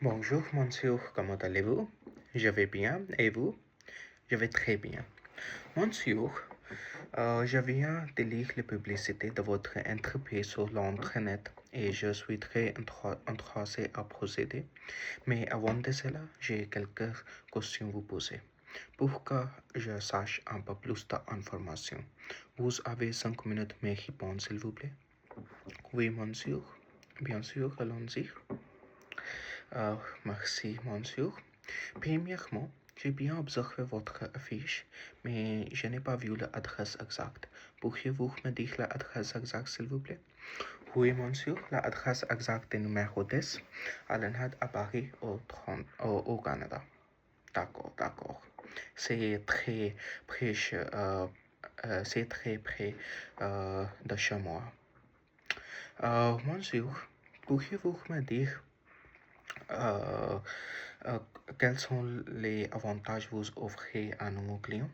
Bonjour monsieur, comment allez-vous? Je vais bien, et vous? Je vais très bien. Monsieur, je viens de lire les publicités de votre entreprise sur l'internet et je suis très intéressé à procéder. Mais avant de cela, j'ai quelques questions à vous poser. Pour que je sache un peu plus d'informations, vous avez 5 minutes à me répondre, s'il vous plaît? Oui, monsieur. Bien sûr, allons-y. Merci, monsieur. Premièrement, j'ai bien observé votre affiche, mais je n'ai pas vu l'adresse exacte. Pourriez-vous me dire l'adresse exacte, s'il vous plaît? Oui, monsieur, l'adresse exacte est numéro 10, Allenhead à Paris, au Canada. D'accord, d'accord. C'est très près, c'est très près de chez moi. Monsieur, pourriez-vous me dire euh, euh, quels sont les avantages que vous offrez à nos clients?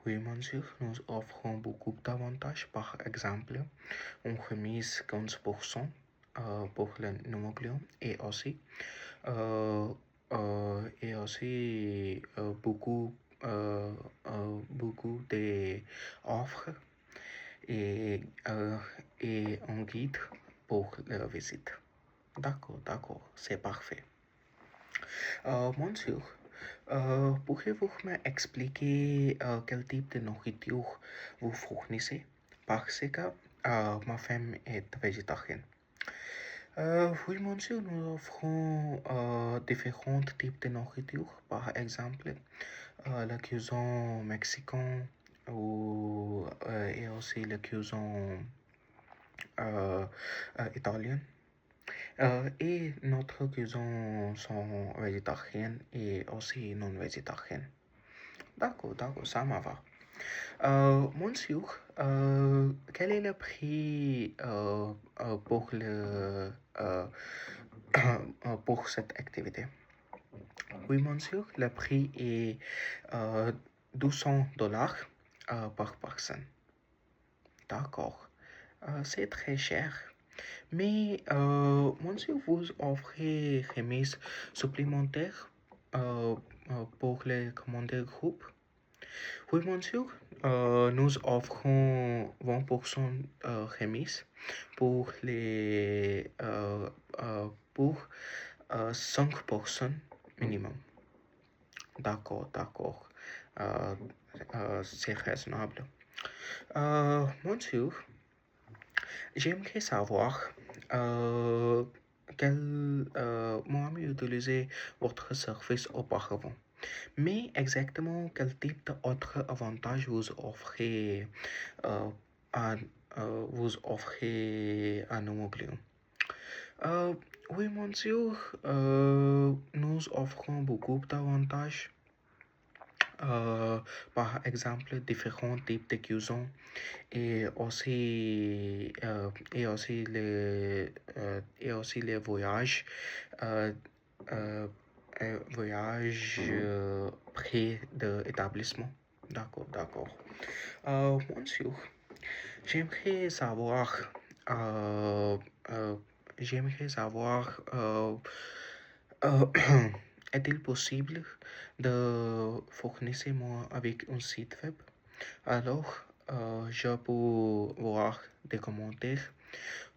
Oui, monsieur, nous offrons beaucoup d'avantages. Par exemple, une remise 15% pour les nouveaux clients euh, et aussi beaucoup d'offres et, et un guide pour la visite. D'accord, d'accord, c'est parfait. Monsieur, pourriez-vous m'expliquer quel type de nourriture vous fournissez? Parce que ma femme est végétarienne. Oui, monsieur, nous offrons différents types de nourriture. Par exemple, la cuisine mexicaine et aussi la cuisine euh, italienne. Et notre cuisine sont végétariennes et aussi non végétariennes. D'accord, d'accord, ça me va. Monsieur, quel est le prix pour cette activité? Oui, monsieur, le prix est euh, $200 par personne. D'accord, c'est très cher. Mais monsieur, vous offrez remise supplémentaire pour les commandes groupes? Oui, monsieur, nous offrons 20% remise pour pour 5 personnes minimum. D'accord, d'accord. Euh, c'est raisonnable. Monsieur, j'aimerais savoir euh, quel moment utiliser votre service auparavant. Mais exactement quel type d'autres avantages euh, à, vous offrez à nos clients? Euh, oui, monsieur, nous offrons beaucoup d'avantages. Par exemple, différents types de cuisson et aussi les voyages, euh, euh, voyages près de l'établissement. D'accord, d'accord. Monsieur, j'aimerais savoir, euh, euh, j'aimerais savoir, euh, est-il possible de fournir moi avec un site web? Alors, je peux voir des commentaires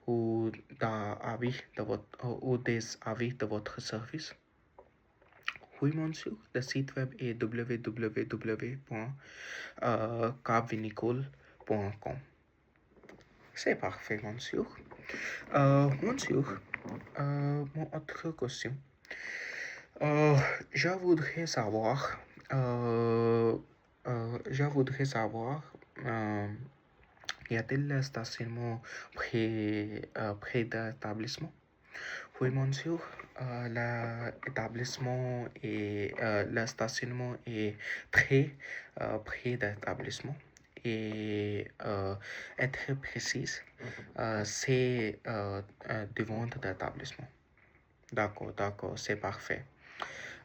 ou des avis de votre service. Oui, monsieur, le site web est www.capvinicole.com. C'est parfait, monsieur. Monsieur, mon autre question. Euh, je voudrais savoir, euh, je voudrais savoir, euh, y a-t-il un stationnement près de l'établissement? Oui, monsieur, le stationnement est très près de l'établissement et être précise, c'est devant l'établissement. D'accord, d'accord, c'est parfait.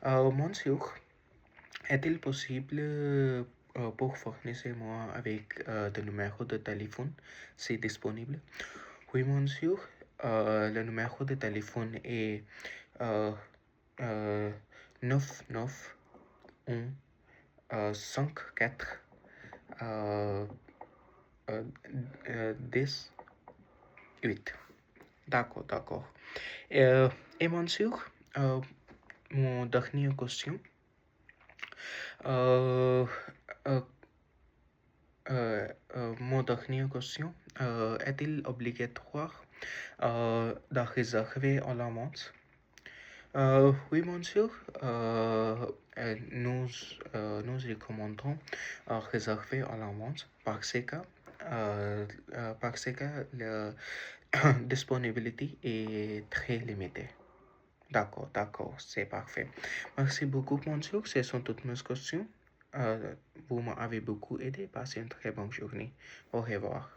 Monsieur, est-il possible pour fournir moi avec le numéro de téléphone, c'est disponible? Oui, monsieur, le numéro de téléphone est euh, 9, 9, 1, 5, 4, 10, 8. D'accord, d'accord. Et monsieur, mon dernière question. Euh, euh, mon dernière question. Est-il obligatoire de réserver à l'avance? Oui, monsieur. Nous recommandons réserver à l'avance parce que la disponibilité est très limitée. D'accord, d'accord, c'est parfait. Merci beaucoup, monsieur. Ce sont toutes mes questions. Vous m'avez beaucoup aidé. Passez une très bonne journée. Au revoir.